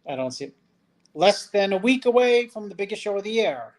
I don't see it. Less than a week away from the biggest show of the year.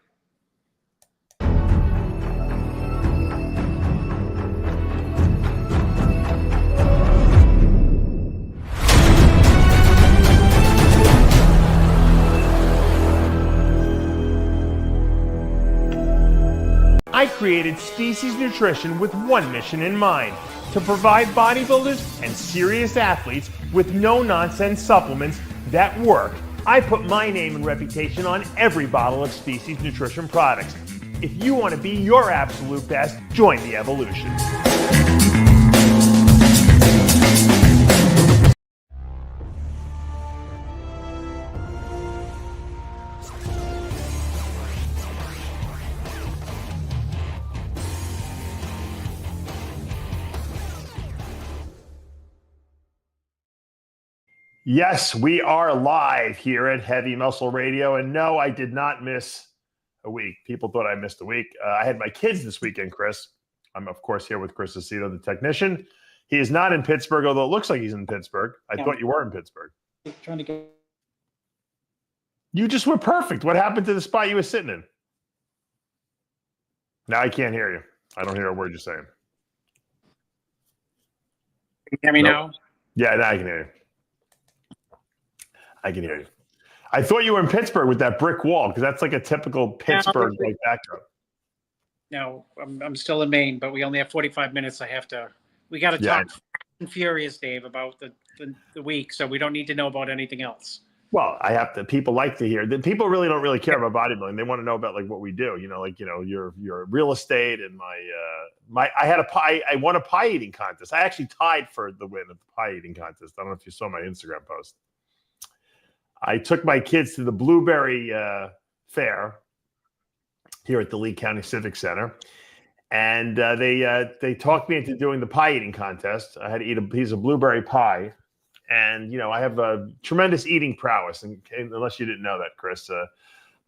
I created Species Nutrition with one mission in mind: to provide bodybuilders and serious athletes with no-nonsense supplements that work. I put my name and reputation on every bottle of Species Nutrition products. If you want to be your absolute best, join the evolution. Yes, we are live here at Heavy Muscle Radio, and no, I did not miss a week. People thought I missed a week. I had my kids this weekend, Chris. I'm, of course, here with Chris Aceto, the technician. He is not in Pittsburgh, although it looks like he's in Pittsburgh. I thought you were in Pittsburgh. Trying to go. You just were perfect. What happened to the spot you were sitting in? Now I can't hear you. I don't hear a word you're saying. Can you hear me now? Yeah, now I can hear you. I can hear you. I thought you were in Pittsburgh with that brick wall, because that's like a typical Pittsburgh like backdrop. No, I'm still in Maine, but we only have 45 minutes. We got to talk furious, Dave, about the week, so we don't need to know about anything else. Well, people like to hear that. People really don't really care about bodybuilding. They want to know about like what we do, your real estate and I won a pie eating contest. I actually tied for the win of the pie eating contest. I don't know if you saw my Instagram post. I took my kids to the Blueberry Fair here at the Lee County Civic Center, and they talked me into doing the pie eating contest. I had to eat a piece of blueberry pie, and I have a tremendous eating prowess, unless you didn't know that, Chris.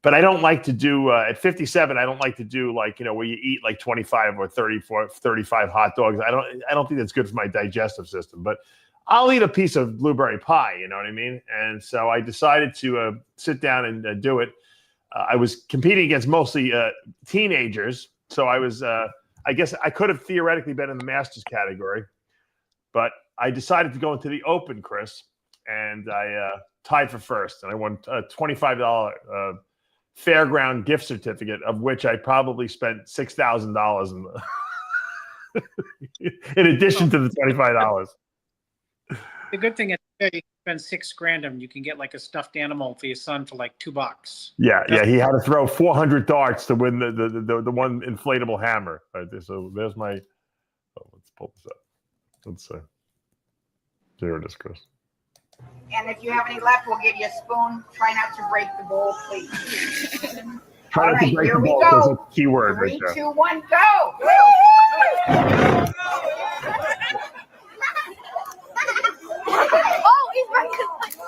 But I don't like to do at 57. I don't like to do where you eat like 25 or 35 hot dogs. I don't think that's good for my digestive system, but I'll eat a piece of blueberry pie, you know what I mean? And so I decided to sit down and do it. I was competing against mostly teenagers. So I was, I guess I could have theoretically been in the masters category, but I decided to go into the open, Chris, and I tied for first. And I won a $25 fairground gift certificate, of which I probably spent $6,000 in addition to the $25. The good thing is you can spend $6,000 and you can get like a stuffed animal for your son for like $2. Yeah. He had to throw 400 darts to win the one inflatable hammer. Right there. So there's my. Oh, let's pull this up. Let's see. There it is, Chris. And if you have any left, we'll give you a spoon. Try not to break the bowl, please. Try not to break the bowl. There's a key word right there. 3, 2, 1, go!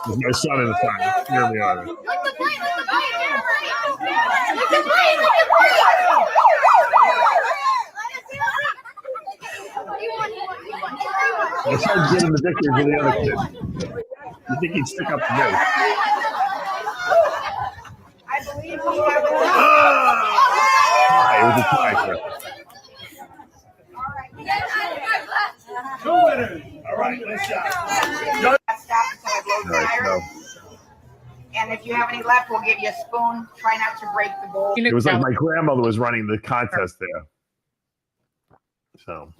There's my son in the front. Here we are. I started getting the victory for the other kid. You think he'd stick up to me? I believe we have a tie. It was a tie, Chris. All right. 2 winners. All right, let's stop until I blow the tire. And if you have any left, we'll give you a spoon. Try not to break the bowl. It was like my grandmother was running the contest there. So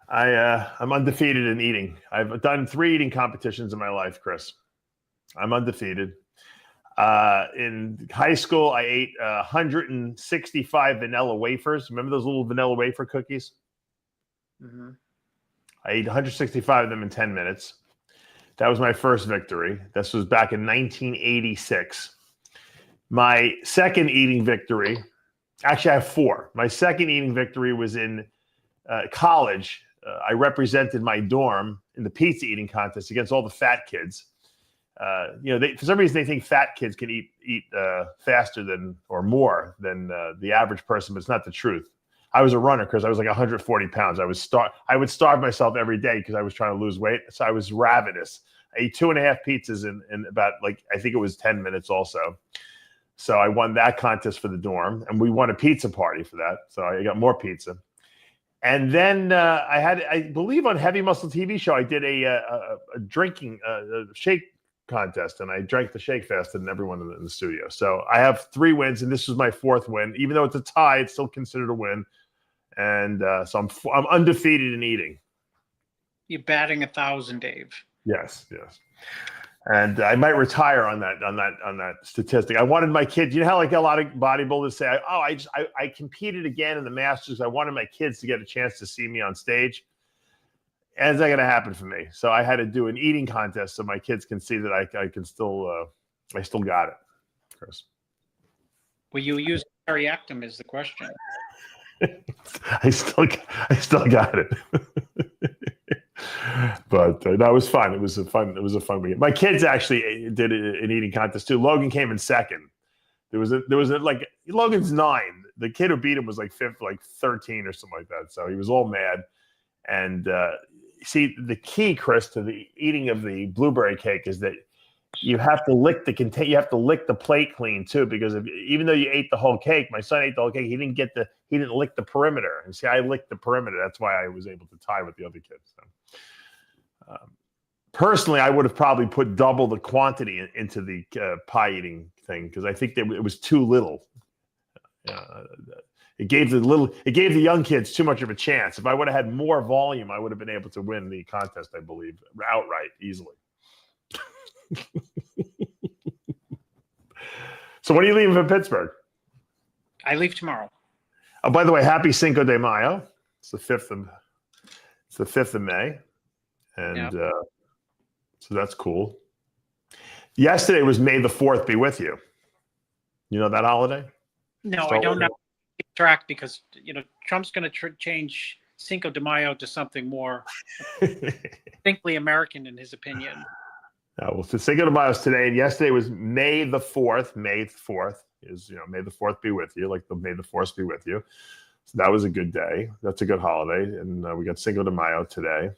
I'm undefeated in eating. I've done 3 eating competitions in my life, Chris. I'm undefeated. In high school, I ate 165 vanilla wafers. Remember those little vanilla wafer cookies? Mm-hmm. I ate 165 of them in 10 minutes. That was my first victory. This was back in 1986. My second eating victory, actually I have 4. My second eating victory was in college. I represented my dorm in the pizza eating contest against all the fat kids. For some reason they think fat kids can eat faster than or more than the average person, but it's not the truth. I was a runner because I was like 140 pounds. I would starve myself every day because I was trying to lose weight. So I was ravenous. ate 2.5 pizzas in about like, I think it was 10 minutes also. So I won that contest for the dorm, and we won a pizza party for that. So I got more pizza. And then I believe on Heavy Muscle TV show, I did a drinking shake contest, and I drank the shake faster than everyone in the studio. So I have 3 wins, and this was my 4th win. Even though it's a tie, it's still considered a win. And so I'm undefeated in eating. You're batting 1,000, Dave. Yes. And I might retire on that statistic. I wanted my kids. You know how like a lot of bodybuilders say, "Oh, I competed again in the Masters. I wanted my kids to get a chance to see me on stage." And it's not going to happen for me. So I had to do an eating contest so my kids can see that I can still I still got it, Chris. Will you use Periactum is the question. I still got it. But that was fun. It was a fun weekend. My kids actually did an eating contest too. Logan came in second. There was like Logan's 9. The kid who beat him was like 13 or something like that. So he was all mad. And see, the key, Chris, to the eating of the blueberry cake is that you have to lick you have to lick the plate clean too, because even though you ate the whole cake, my son ate the whole cake. He didn't lick the perimeter. And see, I licked the perimeter. That's why I was able to tie with the other kids. So, personally, I would have probably put double the quantity into the pie eating thing, because I think it was too little. It gave the young kids too much of a chance. If I would have had more volume, I would have been able to win the contest, I believe, outright, easily. So when are you leaving for Pittsburgh? I leave tomorrow. Oh, by the way, happy Cinco de Mayo. It's the 5th of May. And so that's cool. Yesterday was May the 4th be with you. You know that holiday? No, I don't know track, because Trump's going to change Cinco de Mayo to something more distinctly American in his opinion. Well, so Cinco de Mayo is today, and yesterday was May the 4th. May the 4th is, May the 4th be with you, like the May the 4th be with you. So that was a good day. That's a good holiday. And we got Cinco de Mayo today.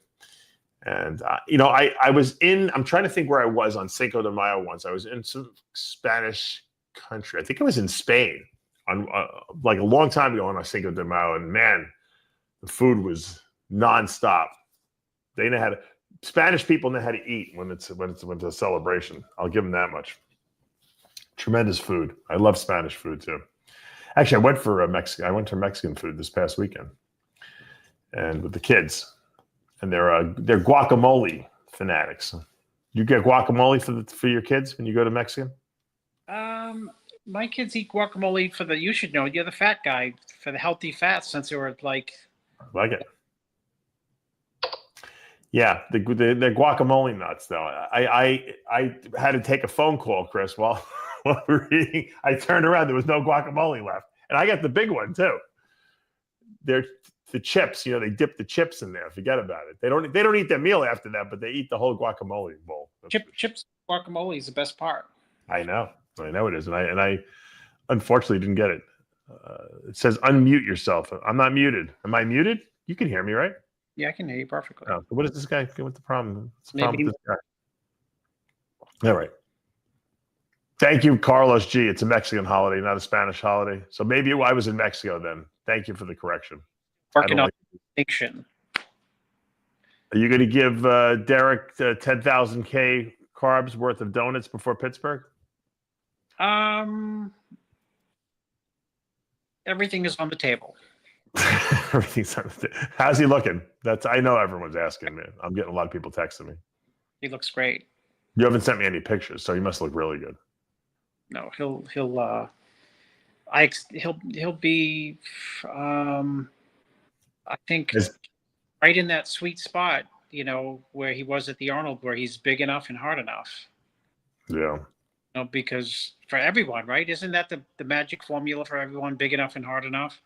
And, I was I'm trying to think where I was on Cinco de Mayo once. I was in some Spanish country. I think I was in Spain on like a long time ago on a Cinco de Mayo. And man, the food was nonstop. They know how to, Spanish people know how to eat when it's a celebration. I'll give them that much. Tremendous food. I love Spanish food too. Actually, I went to Mexican food this past weekend, and with the kids, and they're guacamole fanatics. You get guacamole for your kids when you go to Mexican? My kids eat guacamole you should know, you're the fat guy, for the healthy fats, since they were like it. Yeah, the guacamole nuts though. I had to take a phone call, Chris, while we were eating. I turned around, there was no guacamole left, and I got the big one too. They're the chips, they dip the chips in there. Forget about it. They don't eat their meal after that, but they eat the whole guacamole bowl. Chips guacamole is the best part. I know it is, and I unfortunately didn't get it. It says unmute yourself. I'm not muted. Am I muted? You can hear me, right? Yeah, I can hear you perfectly. Oh, what is this guy? What's the problem? What's the problem with this guy? All right. Thank you, Carlos G. It's a Mexican holiday, not a Spanish holiday. So maybe I was in Mexico then. Thank you for the correction. Working on distinction. Are you going to give Derek 10,000 K carbs worth of donuts before Pittsburgh? Everything is on the table. Everything's on the table. How's he looking? I know everyone's asking me. I'm getting a lot of people texting me. He looks great. You haven't sent me any pictures, so he must look really good. No, he'll be I think right in that sweet spot, where he was at the Arnold, where he's big enough and hard enough. Yeah. Because for everyone, right? Isn't that the magic formula for everyone? Big enough and hard enough.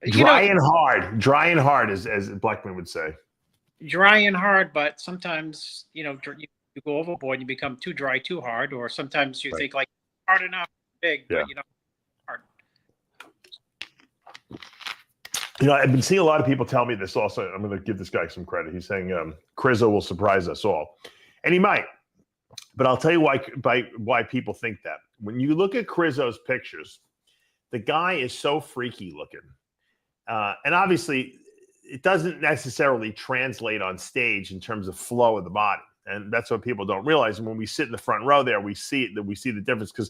Dry and hard, as Blackman would say. Dry and hard, but sometimes you go overboard and you become too dry, too hard, or sometimes you think like hard enough, big, but hard. You know, I've been seeing a lot of people tell me this also. I'm going to give this guy some credit. He's saying Krizo will surprise us all. And he might. But I'll tell you why people think that. When you look at Krizo's pictures, the guy is so freaky looking. And obviously, it doesn't necessarily translate on stage in terms of flow of the body. And that's what people don't realize. And when we sit in the front row there, we see the difference. Because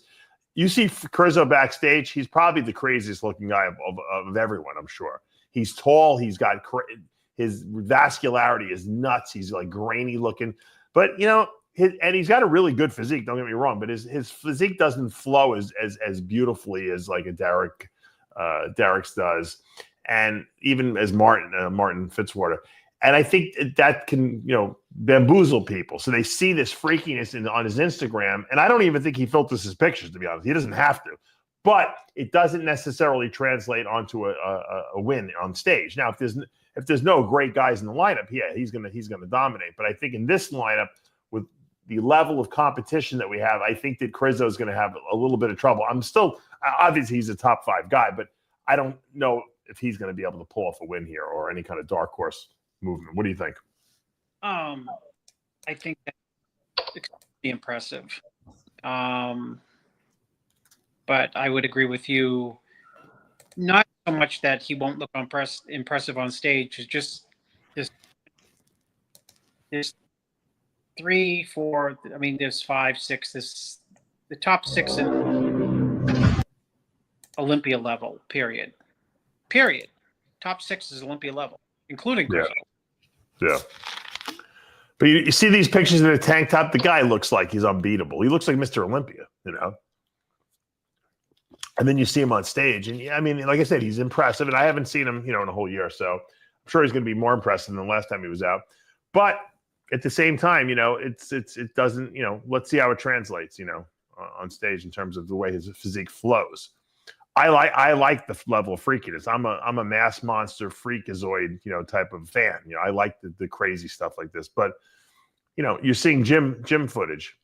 you see Krizo backstage, he's probably the craziest looking guy of everyone, I'm sure. He's tall. He's got his vascularity is nuts. He's like grainy looking. But, you know, and he's got a really good physique. Don't get me wrong. But his physique doesn't flow as beautifully as like a Derek's does. And even as Martin Fitzwater. And I think that can, you know, bamboozle people. So they see this freakiness on his Instagram. And I don't even think he filters his pictures, to be honest. He doesn't have to. But it doesn't necessarily translate onto a win on stage. Now, if there's no great guys in the lineup, yeah, he's gonna dominate. But I think in this lineup, with the level of competition that we have, I think that Krizo is going to have a little bit of trouble. Obviously he's a top 5 guy, but I don't know if he's going to be able to pull off a win here or any kind of dark horse movement. What do you think? I think that's extremely impressive. But I would agree with you. Not so much that he won't look impressive on stage. It's just there's 3, 4. I mean, there's 5, 6. The top 6 in Olympia level. Period. Top 6 is Olympia level, including Krizo. Yeah. But you see these pictures in a tank top. The guy looks like he's unbeatable. He looks like Mr. Olympia, you know. And then you see him on stage, and I mean, like I said, he's impressive. And I haven't seen him, you know, in a whole year, so I'm sure he's going to be more impressive than the last time he was out. But at the same time, you know, it doesn't, you know, let's see how it translates, you know, on stage in terms of the way his physique flows. I like the level of freakiness. I'm a mass monster freakazoid, you know, type of fan. You know, I like the crazy stuff like this. But you know, you're seeing gym footage.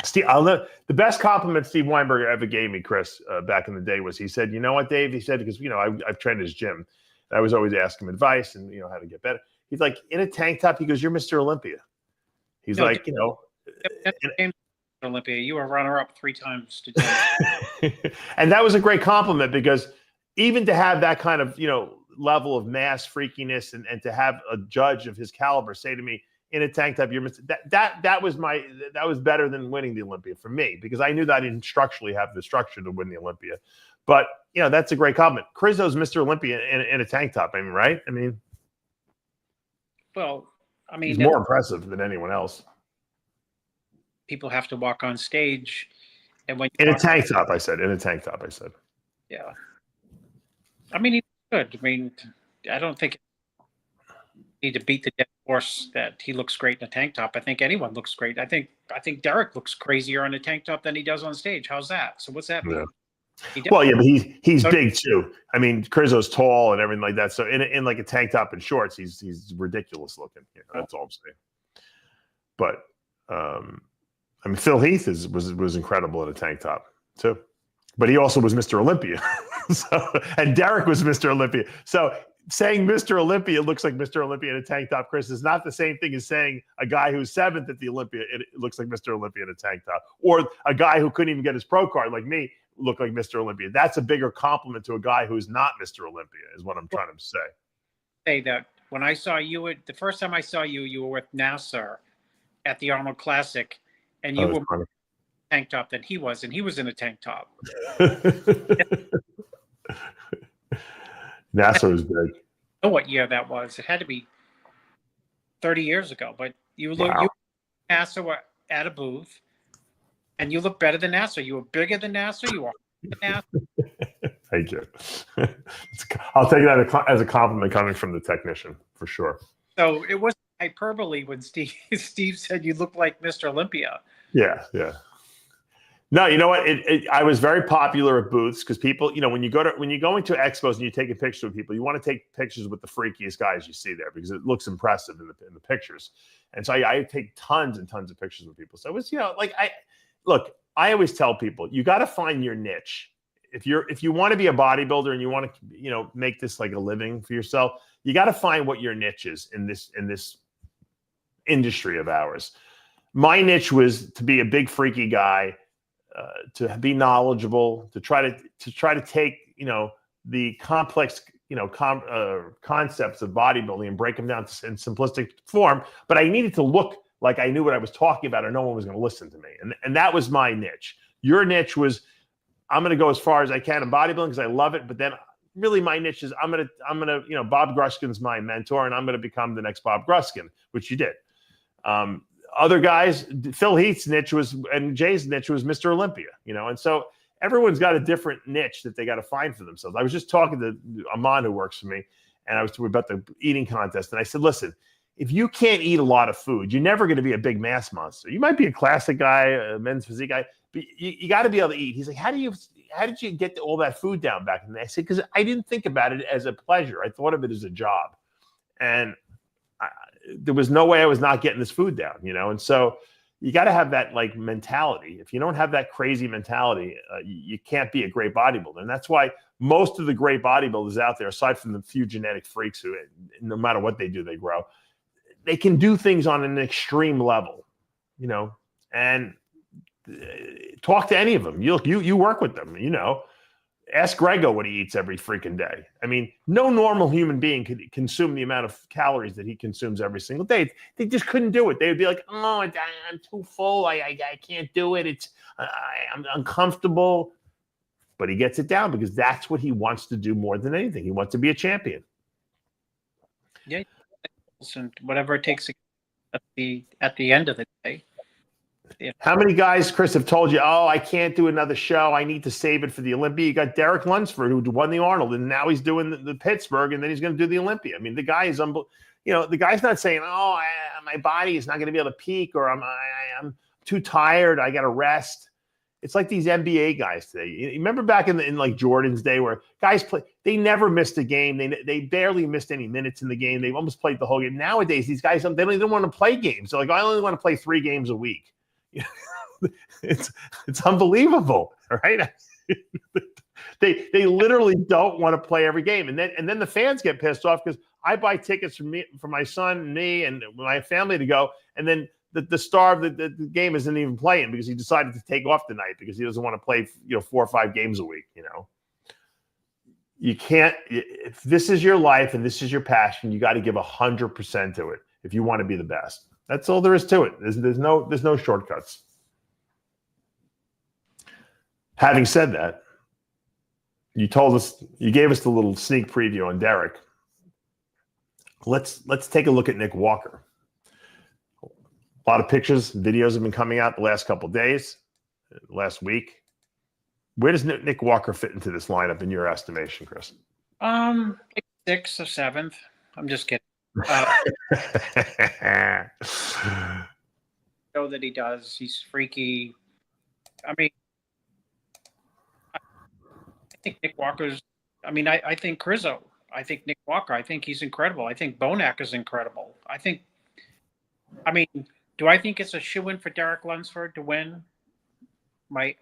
Steve, the best compliment Steve Weinberger ever gave me, Chris, back in the day was he said, "You know what, Dave?" He said, because you know I've trained his gym. And I was always asking him advice and you know how to get better. He's like, in a tank top, he goes, "You're Mr. Olympia." He's like, you know. Olympia, you were runner-up 3 times to and that was a great compliment because even to have that kind of, you know, level of mass freakiness and to have a judge of his caliber say to me, in a tank top, you're missing that was better than winning the Olympia for me because I knew that I didn't structurally have the structure to win the Olympia. But you know, that's a great compliment. Krizo's Mr. Olympia in a tank top, I mean, right? I mean, well, I mean, he's more impressive than anyone else. People have to walk on stage, and when in a tank top, I said. Yeah, I mean, he's good. I mean, I don't think you need to beat the dead horse that he looks great in a tank top. I think anyone looks great. I think Derek looks crazier in a tank top than he does on stage. How's that? So what's that mean? Yeah. Well, yeah, but he's big too. I mean, Krizo's tall and everything like that. So in like a tank top and shorts, he's ridiculous looking. You know, that's all I'm saying. But I mean, Phil Heath was incredible in a tank top too, but he also was Mr. Olympia. And Derek was Mr. Olympia. So saying Mr. Olympia looks like Mr. Olympia in a tank top, Chris, is not the same thing as saying a guy who's 7th at the Olympia, it looks like Mr. Olympia in a tank top, or a guy who couldn't even get his pro card like me look like Mr. Olympia. That's a bigger compliment to a guy who's not Mr. Olympia, is what I'm trying to say. Say that when I saw you, the first time I saw you, you were with Nasser at the Arnold Classic. And you were in a tank top than he was, and he was in a tank top. NASA was big. I don't know what year that was. It had to be 30 years ago. But you look, NASA were at a booth, and you look better than NASA. You were bigger than NASA. You were than NASA. Thank you. I'll take that as a compliment coming from the technician for sure. So it wasn't hyperbole when Steve said you look like Mr. Olympia. Yeah. No, you know what? I was very popular at booths because people, you know, when you go into expos and you're taking pictures with people, you want to take pictures with the freakiest guys you see there because it looks impressive in the pictures. And so I take tons and tons of pictures with people. So it was, you know, like I always tell people, you got to find your niche if you want to be a bodybuilder and you want to, make this like a living for yourself, you got to find what your niche is in this industry of ours. My niche was to be a big freaky guy, to be knowledgeable, to try to take, the complex, concepts of bodybuilding and break them down in simplistic form. But I needed to look like I knew what I was talking about, or no one was going to listen to me. And that was my niche. Your niche was, I'm going to go as far as I can in bodybuilding because I love it. But then really my niche is I'm going to, Bob Gruskin's my mentor, and I'm going to become the next Bob Gruskin, which you did. Other guys, Phil Heath's niche and Jay's niche was Mr. Olympia, and so everyone's got a different niche that they got to find for themselves. I was just talking to Amon, who works for me, and I was talking about the eating contest. And I said, listen, if you can't eat a lot of food, you're never going to be a big mass monster. You might be a classic guy, a men's physique guy, but you got to be able to eat. He's like, how did you get all that food down back then? I said, because I didn't think about it as a pleasure. I thought of it as a job. And there was no way I was not getting this food down, And so you got to have that like mentality. If you don't have that crazy mentality, you can't be a great bodybuilder. And that's why most of the great bodybuilders out there, aside from the few genetic freaks who, no matter what they do, they grow, they can do things on an extreme level, and talk to any of them. You work with them, Ask Grego what he eats every freaking day. I mean, no normal human being could consume the amount of calories that he consumes every single day. They just couldn't do it. They would be like, oh, I'm too full. I can't do it. I'm uncomfortable. But he gets it down because that's what he wants to do more than anything. He wants to be a champion. Yeah. And whatever it takes at the end of the day. Yeah. How many guys, Chris, have told you, oh, I can't do another show. I need to save it for the Olympia. You got Derek Lunsford, who won the Arnold, and now he's doing the Pittsburgh, and then he's going to do the Olympia. I mean, the guy is the guy's not saying, oh, my body is not going to be able to peak, or I'm too tired. I got to rest. It's like these NBA guys today. You remember back in like Jordan's day where guys they never missed a game. They barely missed any minutes in the game. They almost played the whole game. Nowadays, these guys, they don't even want to play games. They're like, I only want to play 3 games a week. It's unbelievable, right? They literally don't want to play every game, and then the fans get pissed off because I buy tickets for my son, me, and my family to go, and then the star of the game isn't even playing because he decided to take off tonight because he doesn't want to play 4 or 5 games a week. You can't. If this is your life and this is your passion, you got to give 100% to it if you want to be the best. That's all there is to it. There's no shortcuts. Having said that, you gave us the little sneak preview on Derek. Let's take a look at Nick Walker. A lot of pictures, videos have been coming out the last couple of days, last week. Where does Nick Walker fit into this lineup in your estimation, Chris? 6th or 7th. I'm just kidding. Show that he does. He's freaky. I mean, I think Nick Walker's. I mean, I think Krizo. I think Nick Walker. I think he's incredible. I think Bonac is incredible. I mean, do I think it's a shoo-in for Derek Lunsford to win? My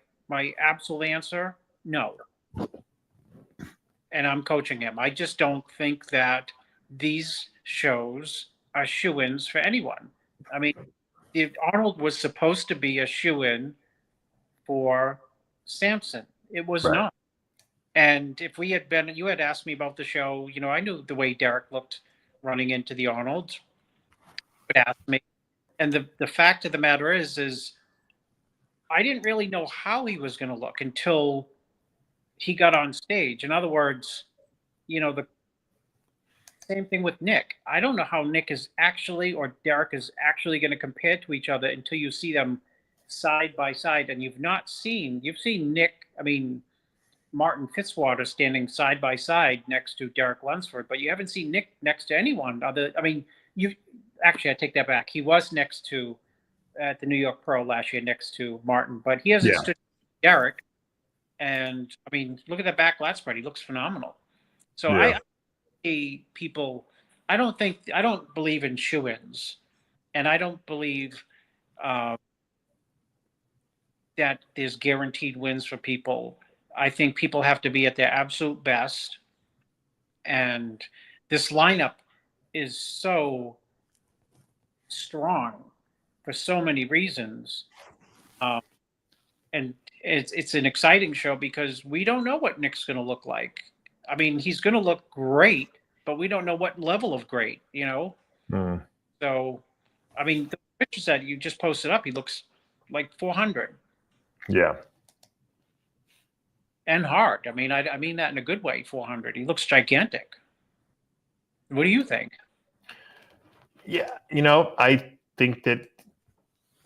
absolute answer, no. And I'm coaching him. I just don't think that these shows are shoo-ins for anyone. I mean, if Arnold was supposed to be a shoo-in for Samson. It was right. not. And if we had been, you had asked me about the show, I knew the way Derek looked running into the Arnold. Would ask me. And the fact of the matter is I didn't really know how he was going to look until he got on stage. In other words, the same thing with Nick. I don't know how Nick is actually, or Derek is actually going to compare to each other until you see them side by side. And you've seen Nick, Martin Fitzwater standing side by side next to Derek Lunsford, but you haven't seen Nick next to anyone other. I take that back. He was next to at the New York Pro last year next to Martin, but he hasn't stood Derek. And look at that back lat spread. He looks phenomenal. So I see people. I don't believe in shoo-ins, and I don't believe that there's guaranteed wins for people. I think people have to be at their absolute best. And this lineup is so strong for so many reasons. And it's an exciting show because we don't know what Nick's going to look like. I mean, he's going to look great, but we don't know what level of great, you know? Mm. So, I mean, the pictures that you just posted up, he looks like 400. Yeah. And hard. I mean, I mean that in a good way, 400. He looks gigantic. What do you think? Yeah. You know, I think that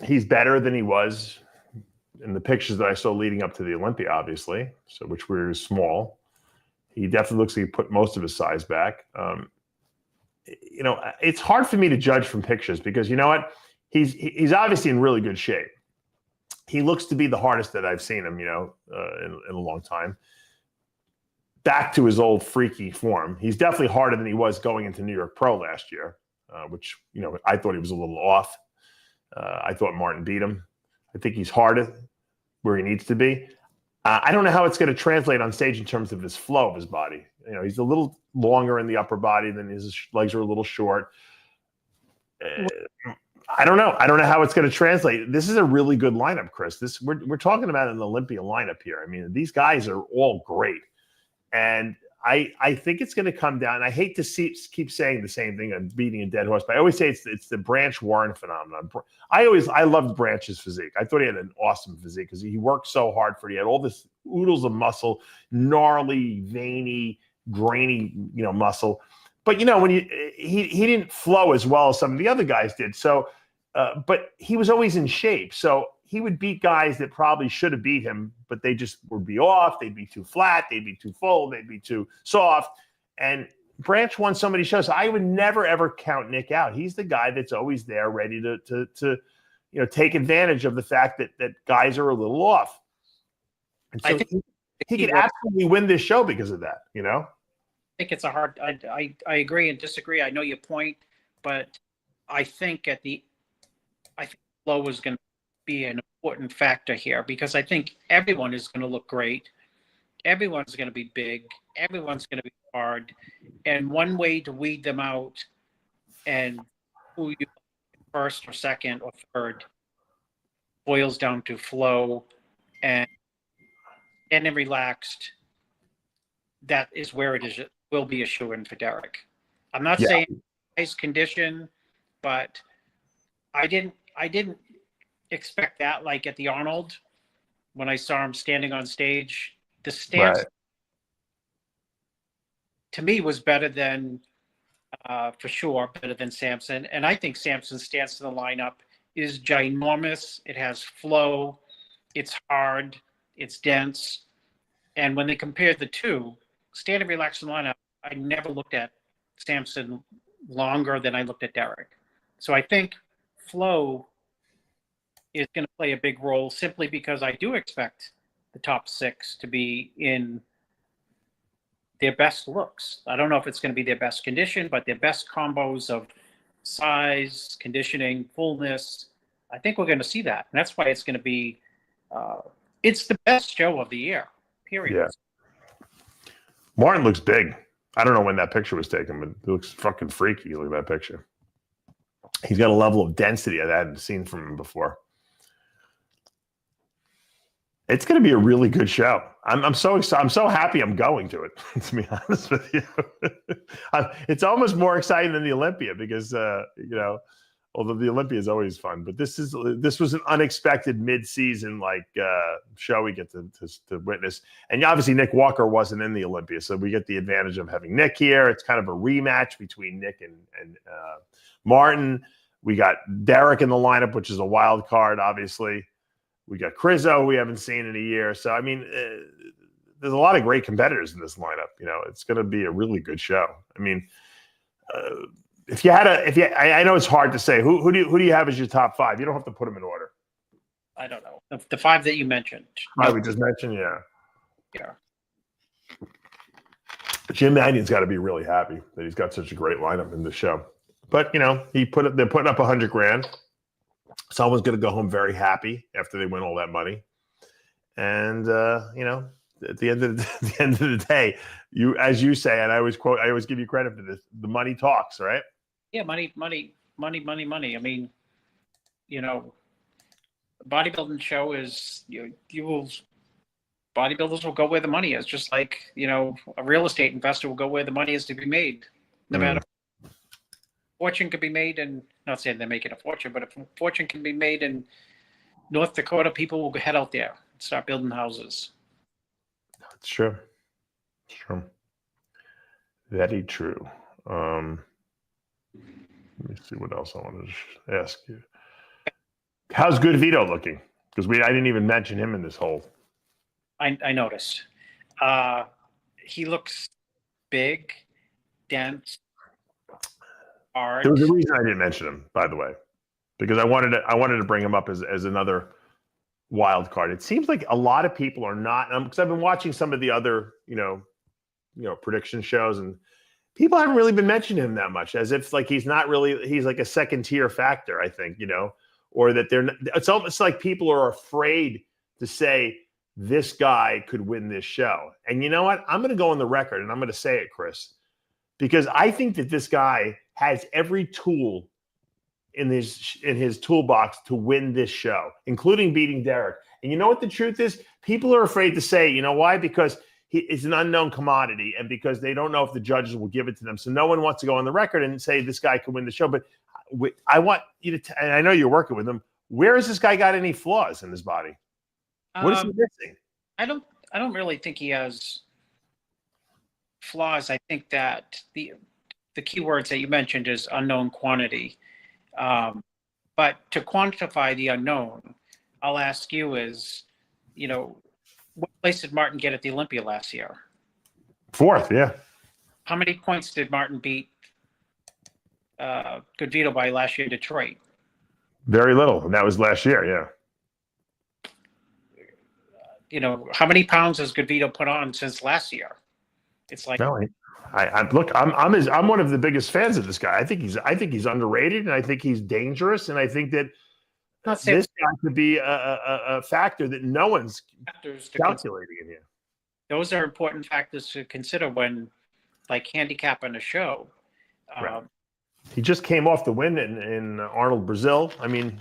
he's better than he was in the pictures that I saw leading up to the Olympia, obviously, so which were small. He definitely looks like he put most of his size back. You know, it's hard for me to judge from pictures because you know what? He's obviously in really good shape. He looks to be the hardest that I've seen him, you know, in a long time. Back to his old freaky form. He's definitely harder than he was going into New York Pro last year, which, you know, I thought he was a little off. I thought Martin beat him. I think he's harder where he needs to be. I don't know how it's going to translate on stage in terms of his flow of his body. You know, he's a little longer in the upper body than his legs are a little short. I don't know. I don't know how it's going to translate. This is a really good lineup, Chris. We're talking about an Olympia lineup here. I mean, these guys are all great, and I think it's going to come down. I hate to keep saying the same thing and beating a dead horse, but I always say it's the Branch Warren phenomenon. I loved Branch's physique. I thought he had an awesome physique because he worked so hard for it. He had all this oodles of muscle, gnarly, veiny, grainy, you know, muscle. But you know, when he didn't flow as well as some of the other guys did. So, but he was always in shape. So he would beat guys that probably should have beat him, but they just would be off. They'd be too flat. They'd be too full. They'd be too soft. And Branch won so many shows. I would never ever count Nick out. He's the guy that's always there, ready to you know, take advantage of the fact that guys are a little off. And so I think he could absolutely win this show because of that. You know. I think it's a hard. I agree and disagree. I know your point, but I think flow is going to be an important factor here because I think everyone is going to look great. Everyone's going to be big. Everyone's going to be hard. And one way to weed them out and who you first or second or third boils down to flow and relaxed. That is where it will be a shoo-in for Derek. I'm not saying his condition, but I didn't expect that like at the Arnold when I saw him standing on stage. The stance to me was better than for sure, better than Samson. And I think Samson's stance in the lineup is ginormous. It has flow. It's hard. It's dense. And when they compared the two, stand and relax in the lineup, I never looked at Samson longer than I looked at Derek. So I think flow is going to play a big role simply because I do expect the top six to be in their best looks. I don't know if it's going to be their best condition, but their best combos of size, conditioning, fullness. I think we're going to see that. And that's why it's going to be, it's the best show of the year, period. Yeah. Martin looks big. I don't know when that picture was taken, but it looks fucking freaky. Look at that picture. He's got a level of density I hadn't seen from him before. It's going to be a really good show. I'm so excited. I'm so happy I'm going to it, to be honest with you. It's almost more exciting than the Olympia because, you know, although the Olympia is always fun, but this was an unexpected mid-season show we get to witness. And obviously Nick Walker wasn't in the Olympia, so we get the advantage of having Nick here. It's kind of a rematch between Nick and Martin. We got Derek in the lineup, which is a wild card, obviously. We got Krizo, we haven't seen in a year. So, I mean, there's a lot of great competitors in this lineup. You know, it's going to be a really good show. I mean, I know it's hard to say. Who do you have as your top five? You don't have to put them in order. I don't know. The five that you mentioned. We just mentioned, yeah. Yeah. Jim Magnion's got to be really happy that he's got such a great lineup in the show. But, you know, they're putting up $100,000. Someone's going to go home very happy after they win all that money. And, you know, at the end of the end of the day, as you say, and I always give you credit for this. The money talks, right? Yeah, money. I mean, you know, bodybuilding show is bodybuilders will go where the money is, just like, a real estate investor will go where the money is to be made. No matter, fortune could be made, and not saying they're making a fortune, but if fortune can be made in North Dakota, people will head out there and start building houses. It's true. It's true. Very true. Let me see what else I wanted to ask you. How's Goodvito looking? Because I didn't even mention him in this whole. I noticed. He looks big, dense, hard. There was a reason I didn't mention him, by the way, because I wanted to bring him up as another wild card. It seems like a lot of people are not, because I've been watching some of the other prediction shows, and people haven't really been mentioning him that much, as if like he's like a second tier factor, I think, or that it's almost like people are afraid to say this guy could win this show. And you know what? I'm going to go on the record and I'm going to say it, Chris, because I think that this guy has every tool in his toolbox to win this show, including beating Derek. And you know what the truth is? People are afraid to say, you know why? Because it's an unknown commodity, and because they don't know if the judges will give it to them. So no one wants to go on the record and say this guy can win the show. But I want you to, and I know you're working with him, where has this guy got any flaws in his body? What is he missing? I don't really think he has flaws. I think that the key words that you mentioned is unknown quantity. But to quantify the unknown, I'll ask you is, what place did Martin get at the Olympia last year? 4th, yeah. How many points did Martin beat Goodvito by last year in Detroit? Very little, and that was last year, yeah. How many pounds has Goodvito put on since last year? It's like, no, look, I'm one of the biggest fans of this guy. I think he's underrated, and I think he's dangerous, and I think that this guy could be a factor that no one's calculating in here. Those are important factors to consider when, like, handicapping a show. Right. He just came off the win in Arnold, Brazil. I mean,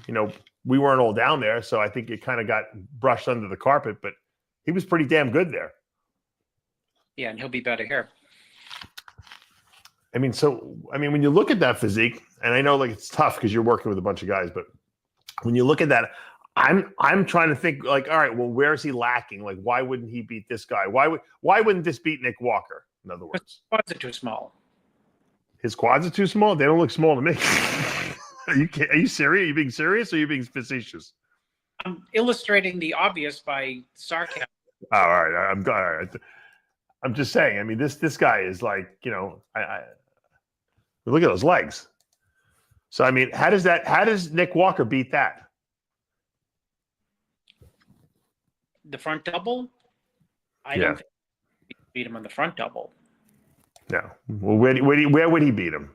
we weren't all down there, so I think it kind of got brushed under the carpet, but he was pretty damn good there. Yeah, and he'll be better here. I mean, when you look at that physique, and I know like it's tough because you're working with a bunch of guys, but when you look at that, I'm trying to think like, all right, well, where is he lacking? Like, why wouldn't he beat this guy? Why wouldn't this beat Nick Walker? In other words, his quads are too small. His quads are too small. They don't look small to me. Are you serious? Are you being serious, or are you being facetious? I'm illustrating the obvious by sarcasm. All right, all right. I'm just saying. I mean, this guy is like, I look at those legs. So I mean, how does Nick Walker beat that? The front double? I don't think he beat him on the front double. No. Well, where would he beat him?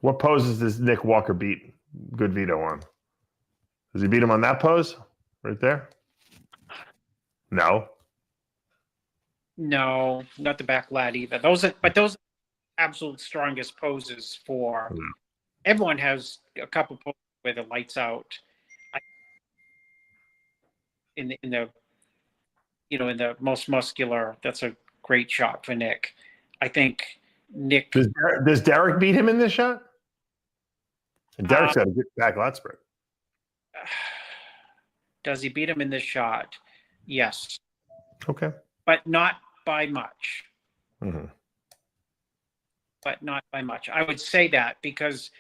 What poses does Nick Walker beat Goodvito on? Does he beat him on that pose right there? No. No, not the back lat either. Those are absolute strongest poses for. Everyone has a couple poses where the lights out. In the most muscular, that's a great shot for Nick. I think Nick. Does Derek beat him in this shot? And Derek's got a good back lat spread. Does he beat him in this shot? Yes. Okay. But not by much. Mm-hmm. But not by much. I would say that because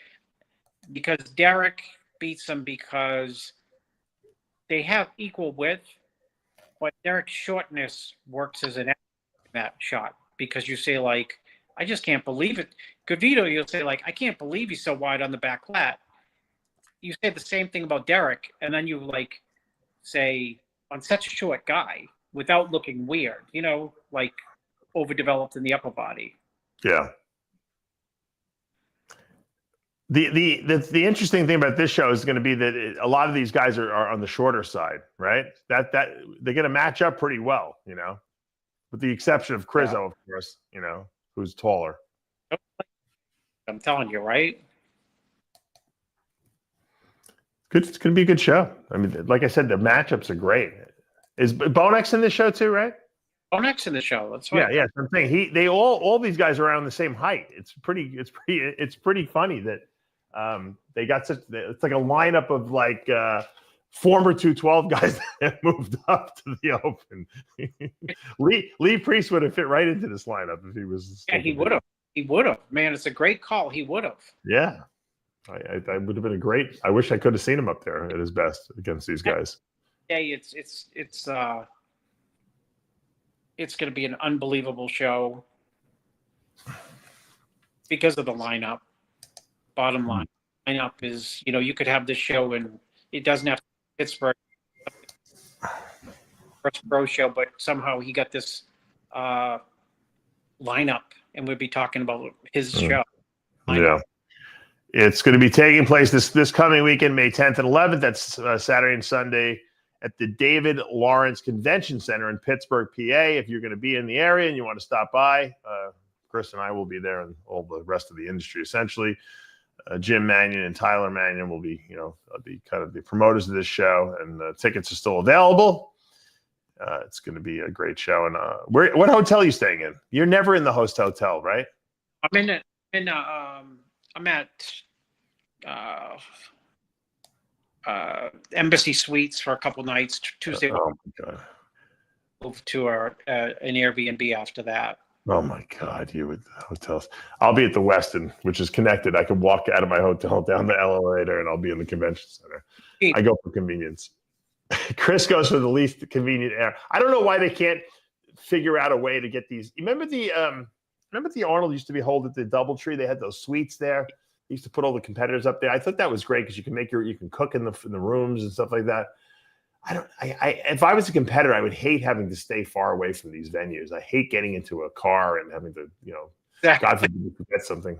Derek beats him because they have equal width, but Derek's shortness works as an that shot, because you say, like, I just can't believe it. Goodvito, you'll say, like, I can't believe he's so wide on the back lat. You say the same thing about Derek, and then you, like, say, on such a short guy, without looking weird, like overdeveloped in the upper body. Yeah. The interesting thing about this show is going to be that a lot of these guys are on the shorter side, right? That they're going to match up pretty well, with the exception of Krizo, of course, who's taller. I'm telling you, right? Good. It's going to be a good show. I mean, like I said, the matchups are great. Is Bonex in this show too, right? Bonex in the show. That's right. Yeah. I'm saying they all these guys are around the same height. It's pretty funny that they got it's like a lineup of like former 212 guys that moved up to the open. Lee Priest would have fit right into this lineup if he was. Yeah, he would have. He would have. Man, it's a great call. He would have. Yeah. I would have been I wish I could have seen him up there at his best against these guys. Yeah, it's going to be an unbelievable show because of the lineup. Bottom line, lineup is, you could have this show and it doesn't have to be Pittsburgh Pro show, but somehow he got this lineup and we'd be talking about his show. Yeah. It's going to be taking place this coming weekend, May 10th and 11th. That's Saturday and Sunday at the David Lawrence Convention Center in Pittsburgh, PA. If you're going to be in the area and you want to stop by, Chris and I will be there, and all the rest of the industry, essentially. Jim Mannion and Tyler Mannion will be, be kind of the promoters of this show, and tickets are still available. It's going to be a great show. And what hotel are you staying in? You're never in the host hotel, right? I'm at Embassy Suites for a couple nights. Tuesday. Oh my God. Move to an Airbnb after that. Oh my God, you with hotels. I'll be at the Westin, which is connected. I can walk out of my hotel down the elevator and I'll be in the convention center. I go for convenience. Chris goes for the least convenient air. I don't know why they can't figure out a way to get these. Remember the Arnold used to be hold at the DoubleTree? They had those suites there. They used to put all the competitors up there. I thought that was great because you can cook in the rooms and stuff like that. If I was a competitor, I would hate having to stay far away from these venues. I hate getting into a car and having to, Exactly. God forbid you forget something.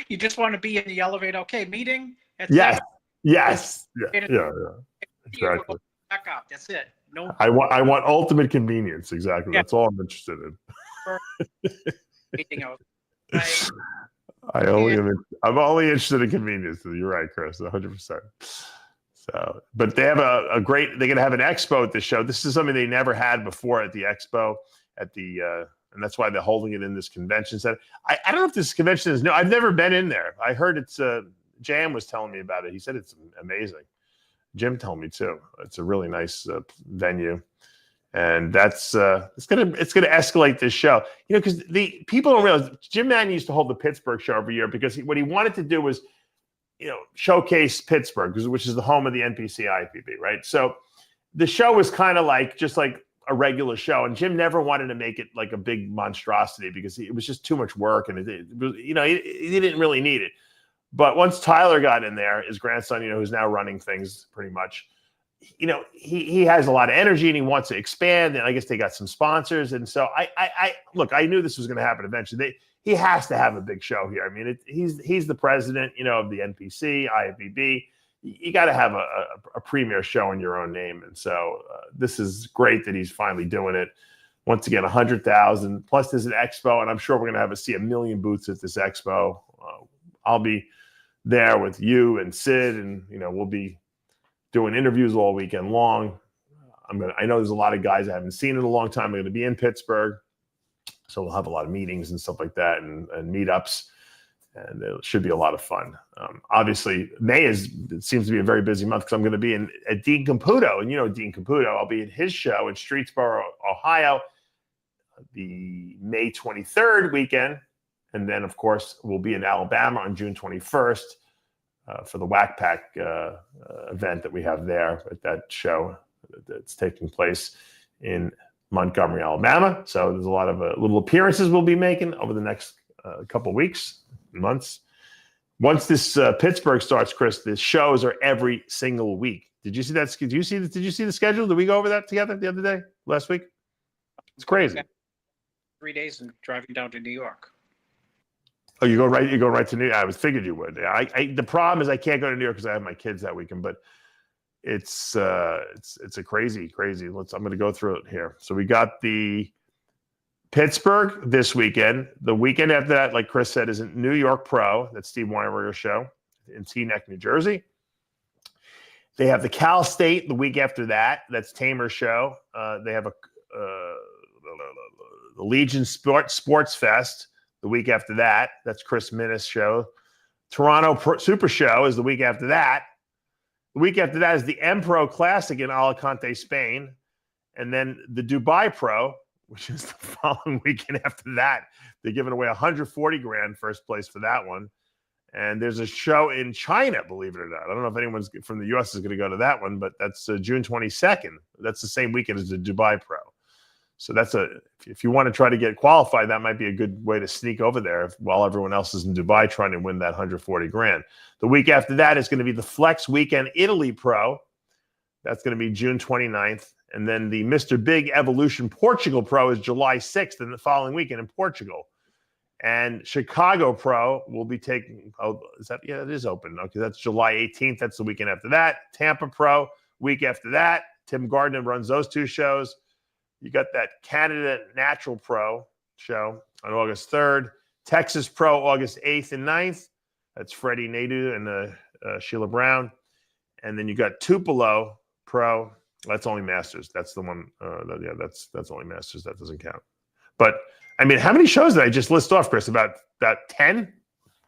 You just want to be in the elevator. Okay, meeting. Yes. Yeah. Exactly. Back up. That's it. No. I want ultimate convenience. Exactly. Yeah. That's all I'm interested in. Anything else? I'm only interested in convenience. You're right, Chris. 100%. So, but they have they're going to have an expo at this show. This is something they never had before at the expo and that's why they're holding it in this convention center. I don't know if this convention is new. I've never been in there. I heard it's Jam was telling me about it. He said it's amazing. Jim told me too. It's a really nice venue, and that's it's gonna escalate this show. Because the people don't realize Jim Mannion used to hold the Pittsburgh show every year because what he wanted to do was showcase Pittsburgh, which is the home of the NPC IPB, right? So the show was kind of just like a regular show, and Jim never wanted to make it like a big monstrosity because it was just too much work, and it was, he didn't really need it. But once Tyler got in there, his grandson, who's now running things pretty much, he has a lot of energy and he wants to expand. And I guess they got some sponsors, and so I knew this was going to happen eventually. He has to have a big show here. I mean, he's the president, of the NPC, IFBB. You got to have a premier show in your own name. And so this is great that he's finally doing it. Once again, 100,000 plus there's an expo, and I'm sure we're going to see 1 million booths at this expo. I'll be there with you and Sid, and we'll be doing interviews all weekend long. I know there's a lot of guys I haven't seen in a long time. I'm going to be in Pittsburgh. So we'll have a lot of meetings and stuff like that, and meetups, and it should be a lot of fun. Obviously, May seems to be a very busy month because I'm going to be at Dean Caputo, and Dean Caputo. I'll be at his show in Streetsboro, Ohio, the May 23rd weekend, and then of course we'll be in Alabama on June 21st for the Whack Pack event that we have there at that show that's taking place in Montgomery, Alabama. So there's a lot of little appearances we'll be making over the next couple weeks, months. Once this Pittsburgh starts, Chris, the shows are every single week. Did you see that? Did you see the schedule? Did we go over that together the other day, last week? It's crazy. 3 days and driving down to New York. Oh, you go right. You go right to New York. I was figured you would. The problem is I can't go to New York because I have my kids that weekend. But it's a crazy. I'm going to go through it here. So we got the Pittsburgh this weekend. The weekend after that, like Chris said, is in New York Pro. That's Steve Weinberger's show in Teaneck, New Jersey. They have the Cal State the week after that. That's Tamer's show. They have the Legion Sports Fest the week after that. That's Chris Minnis' show. Toronto Super Show is the week after that. The week after that is the M-Pro Classic in Alicante, Spain. And then the Dubai Pro, which is the following weekend after that. They're giving away $140,000 first place for that one. And there's a show in China, believe it or not. I don't know if anyone's from the U.S. is going to go to that one, but that's June 22nd. That's the same weekend as the Dubai Pro. So if you want to try to get qualified, that might be a good way to sneak over there while everyone else is in Dubai trying to win that $140,000. The week after that is going to be the Flex Weekend Italy Pro. That's going to be June 29th. And then the Mr. Big Evolution Portugal Pro is July 6th and the following weekend in Portugal. And Chicago Pro will be taking, it is open. Okay, that's July 18th. That's the weekend after that. Tampa Pro, week after that. Tim Gardner runs those two shows. You got that Canada Natural Pro show on August 3rd. Texas Pro, August 8th and 9th. That's Freddie Nadeau and Sheila Brown. And then you got Tupelo Pro. That's only Masters. That's the one. That's only Masters. That doesn't count. But I mean, how many shows did I just list off, Chris? About 10?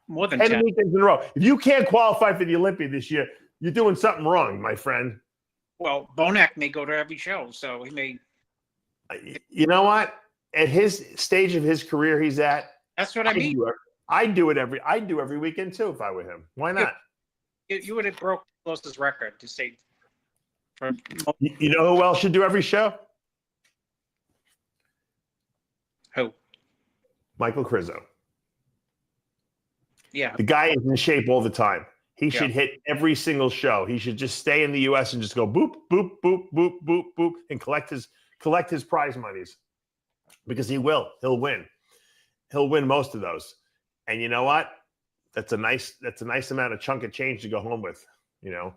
More than 10 weekends in a row. If you can't qualify for the Olympia this year, you're doing something wrong, my friend. Well, Bonac may go to every show, so he may. You know what? At his stage of his career he's at, that's what I mean. I'd do every weekend too if I were him. Why not? You would have broke closest record to say. You know who else should do every show? Who? Michal Krizo. Yeah. The guy is in shape all the time. He should hit every single show. He should just stay in the U.S. and just go boop, boop, boop, boop, boop, boop, and collect his prize monies, because he will. He'll win. He'll win most of those. And you know what? That's a nice amount of chunk of change to go home with. You know,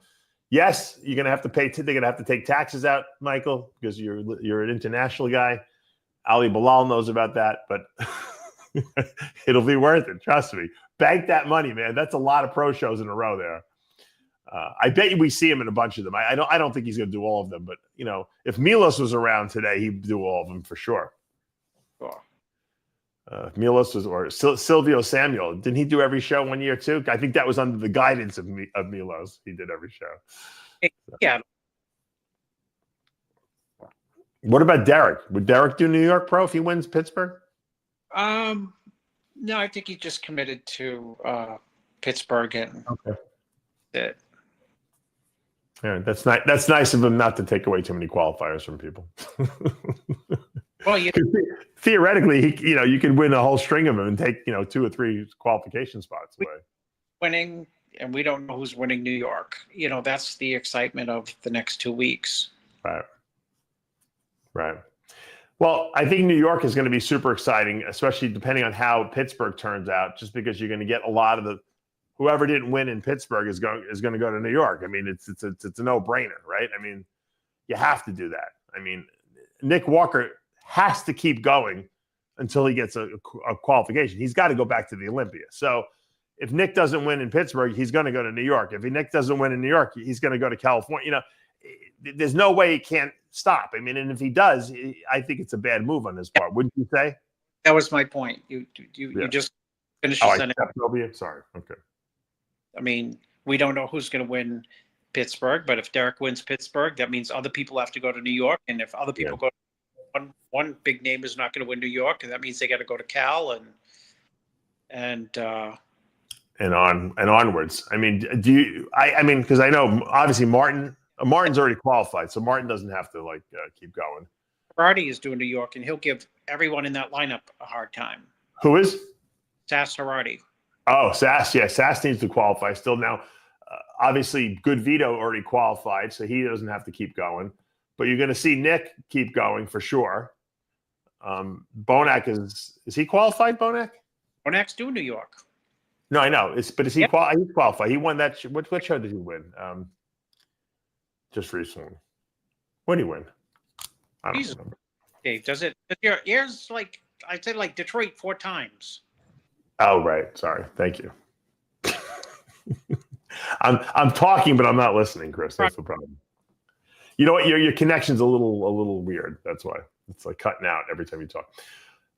yes, you're gonna have to pay. They're gonna have to take taxes out, Michael, because you're an international guy. Ali Bilal knows about that, but it'll be worth it. Trust me. Bank that money, man. That's a lot of pro shows in a row there. I bet you we see him in a bunch of them. I don't think he's going to do all of them, but you know, if Milos was around today, he'd do all of them for sure. Milos was, or Silvio Samuel, didn't he do every show one year too? I think that was under the guidance of Milos. He did every show. Yeah. What about Derek? Would Derek do New York Pro if he wins Pittsburgh? No, I think he just committed to Pittsburgh and it. Yeah, that's nice of him not to take away too many qualifiers from people. Well, theoretically, you could win a whole string of them and take 2 or 3 qualification spots away. Winning, and we don't know who's winning New York. That's the excitement of the next 2 weeks. Right. Well, I think New York is going to be super exciting, especially depending on how Pittsburgh turns out, just because you're going to get a lot of whoever didn't win in Pittsburgh is going to go to New York. I mean, it's a no-brainer, right? I mean, you have to do that. I mean, Nick Walker has to keep going until he gets a qualification. He's got to go back to the Olympia. So if Nick doesn't win in Pittsburgh, he's going to go to New York. If Nick doesn't win in New York, he's going to go to California. There's no way he can't stop. I mean, and if he does, I think it's a bad move on his part. Wouldn't you say? That was my point. You just finished your sentence. Sorry. Okay. I mean, we don't know who's going to win Pittsburgh, but if Derek wins Pittsburgh, that means other people have to go to New York. And if other people go, one big name is not going to win New York, and that means they got to go to Cal and onwards. I mean, because I know obviously Martin's already qualified, so Martin doesn't have to keep going. Hardy is doing New York, and he'll give everyone in that lineup a hard time. Who is? Sass Hardy. Oh, Sass. Yeah, Sass needs to qualify still. Now, obviously, Goodvito already qualified, so he doesn't have to keep going. But you're going to see Nick keep going for sure. Bonac is he qualified, Bonac? Bonac's doing New York. No, I know. But is he Yep. he's qualified? He won that. What show did he win? Just recently. What did he win? I don't Jesus. remember. Dave, does your ears like I said like Detroit 4 times? Oh, right. Sorry. Thank you. I'm talking, but I'm not listening, Chris. That's the problem. You know what? Your connection's a little weird. That's why it's like cutting out every time you talk.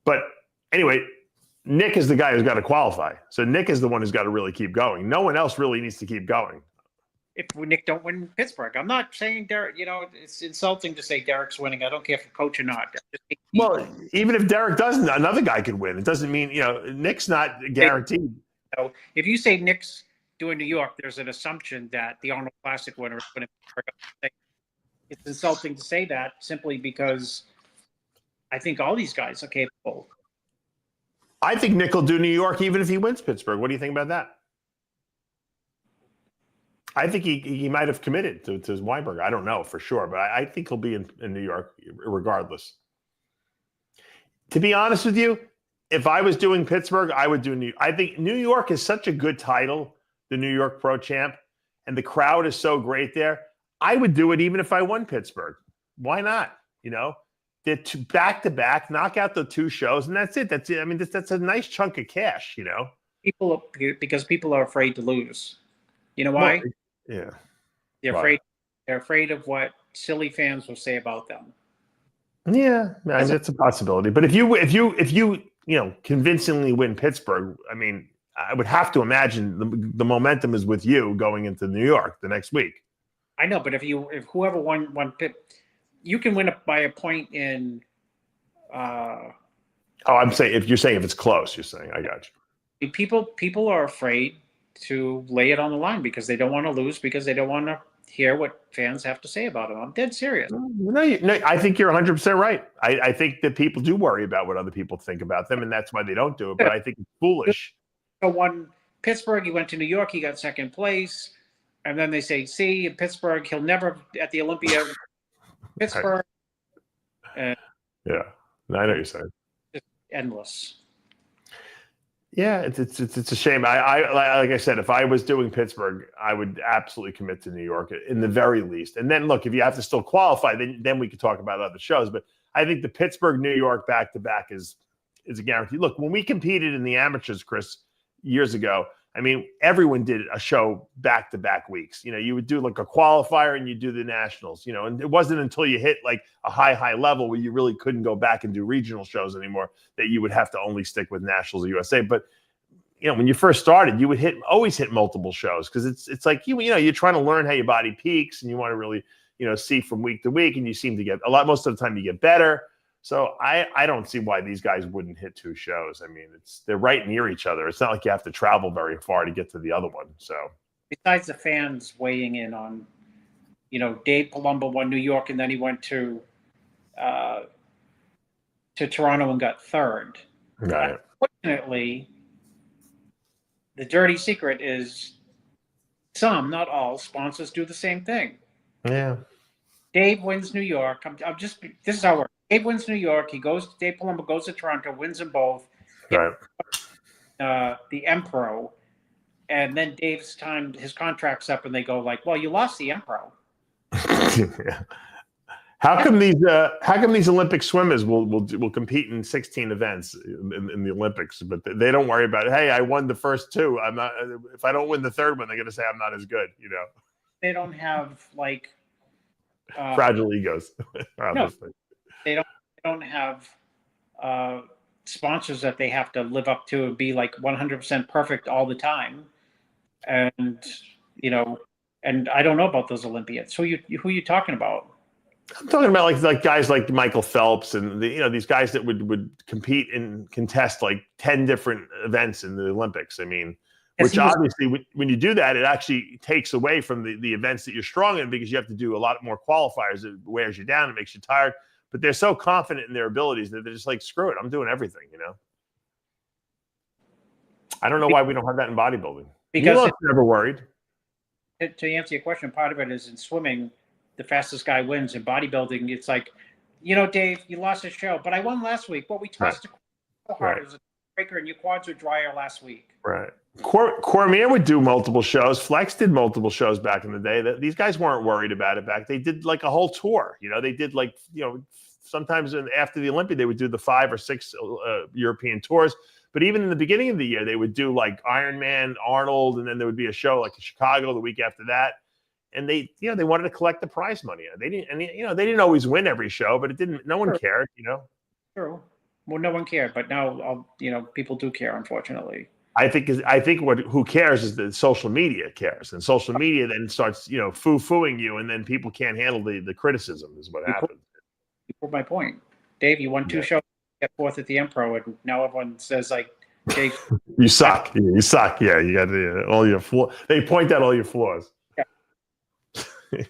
But anyway, Nick is the guy who's got to qualify. So Nick is the one who's got to really keep going. No one else really needs to keep going. If Nick don't win Pittsburgh, I'm not saying Derek. You know, it's insulting to say Derek's winning. I don't care if you coach or not. Well, even if Derek doesn't, another guy could win. It doesn't mean Nick's not guaranteed. So if you say Nick's doing New York, there's an assumption that the Arnold Classic winner is going to be. It's insulting to say that simply because I think all these guys are capable. I think Nick will do New York even if he wins Pittsburgh. What do you think about that? I think he might have committed to Weinberg. I don't know for sure, but I think he'll be in New York regardless. To be honest with you, if I was doing Pittsburgh, I would do New York. I think New York is such a good title, the New York Pro Champ, and the crowd is so great there. I would do it even if I won Pittsburgh. Why not? They're back-to-back, knock out the 2 shows, and that's it. That's it. I mean, that's a nice chunk of cash, Because people are afraid to lose. You know why? Well, yeah. They're afraid. They're afraid of what silly fans will say about them. Yeah, I mean, that's a possibility. But if you convincingly win Pittsburgh, I mean, I would have to imagine the momentum is with you going into New York the next week. I know, but if whoever won Pitt, you can win by a point in. I'm saying if it's close, you're saying I got you. People are afraid to lay it on the line because they don't want to lose, because they don't want to hear what fans have to say about them. I'm dead serious. No, I think you're 100% right. I think that people do worry about what other people think about them, and that's why they don't do it. But I think it's foolish. So won Pittsburgh, he went to New York, he got 2nd place, and then they say, "See, in Pittsburgh, he'll never at the Olympia." Pittsburgh. Yeah, I know what you're saying. It's endless. Yeah, it's a shame. I like I said, if I was doing Pittsburgh, I would absolutely commit to New York in the very least. And then look, if you have to still qualify, then we could talk about other shows. But I think the Pittsburgh New York back to back is a guarantee. Look, when we competed in the amateurs, Chris, years ago, I mean, everyone did a show back to back weeks. You would do like a qualifier and you do the nationals. And it wasn't until you hit like a high level where you really couldn't go back and do regional shows anymore that you would have to only stick with nationals of USA. But when you first started, you would always hit multiple shows because it's like you're trying to learn how your body peaks and you want to really see from week to week, and you seem to get most of the time you get better. So I don't see why these guys wouldn't hit 2 shows. I mean, they're right near each other. It's not like you have to travel very far to get to the other one. So besides the fans weighing in on, Dave Palumbo won New York and then he went to Toronto and got 3rd. Right. Unfortunately, the dirty secret is some, not all, sponsors do the same thing. Yeah. Dave wins New York. This is how it works. Dave wins New York. Dave Palumbo goes to Toronto, wins them both. Right. The M-Pro. And then his contract's up and they go like, well, you lost the M-Pro. Yeah. How come these Olympic swimmers will compete in 16 events in the Olympics, but they don't worry about it? Hey, I won the first 2. I'm not. If I don't win the 3rd one, they're going to say I'm not as good. They don't have like fragile egos. Obviously. No, they don't have sponsors that they have to live up to and be like 100% perfect all the time. And and I don't know about those Olympians. Who you talking about? I'm talking about like guys like Michael Phelps and these guys that would compete and contest like 10 different events in the Olympics. I mean, which obviously when you do that, it actually takes away from the events that you're strong in because you have to do a lot more qualifiers. It wears you down. It makes you tired. But they're so confident in their abilities that they're just like, screw it, I'm doing everything. I don't know why we don't have that in bodybuilding. Because never worried. To answer your question, part of it is in swimming, the fastest guy wins. In bodybuilding, it's like, Dave, you lost a show, but I won last week. Well, we tossed it so hard. It was a breaker and your quads were drier last week. Right. Cormier would do multiple shows. Flex did multiple shows back in the day. These guys weren't worried about it back. They did like a whole tour. They did like, sometimes after the Olympia, they would do the 5 or 6 European tours. But even in the beginning of the year, they would do like Ironman, Arnold, and then there would be a show like in Chicago the week after that. And they wanted to collect the prize money. They didn't always win every show, but no one cared, True. Well, no one cared, but now, people do care, unfortunately. I think who cares is that social media cares, and social media then starts, foo-fooing you, and then people can't handle the criticism is what happens. You proved my point. Dave, you won 2 shows, get 4th at the Impro, and now everyone says like, Dave, you suck. You suck. Yeah, you got all your flaws. They point out all your flaws. Yeah.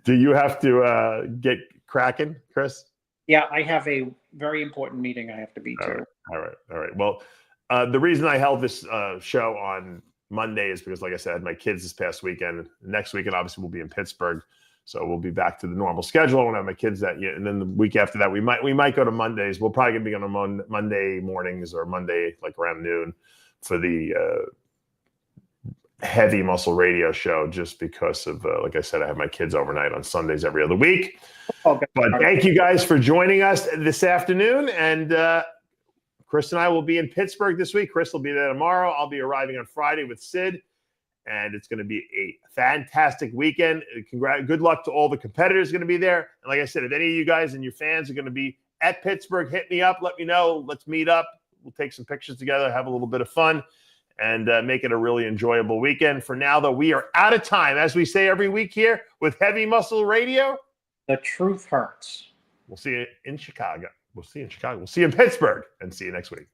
Do you have to get cracking, Chris? Yeah, I have a very important meeting I have to be to. All right. Well, the reason I held this show on Monday is because, like I said, I had my kids this past weekend. Next weekend, obviously, we'll be in Pittsburgh. So we'll be back to the normal schedule. I won't have my kids that yet. And then the week after that, we might go to Mondays. We'll probably be on Monday mornings or Monday, like around noon, for the Heavy Muscle radio show, just because of, like I said, I have my kids overnight on Sundays every other week. But thank you guys for joining us this afternoon. And Chris and I will be in Pittsburgh this week. Chris will be there tomorrow. I'll be arriving on Friday with Sid. And it's going to be a fantastic weekend. Good luck to all the competitors going to be there. And like I said, if any of you guys and your fans are going to be at Pittsburgh, hit me up. Let me know. Let's meet up. We'll take some pictures together, have a little bit of fun, and make it a really enjoyable weekend. For now, though, we are out of time. As we say every week here with Heavy Muscle Radio. The truth hurts. We'll see you in Chicago. We'll see you in Pittsburgh, and see you next week.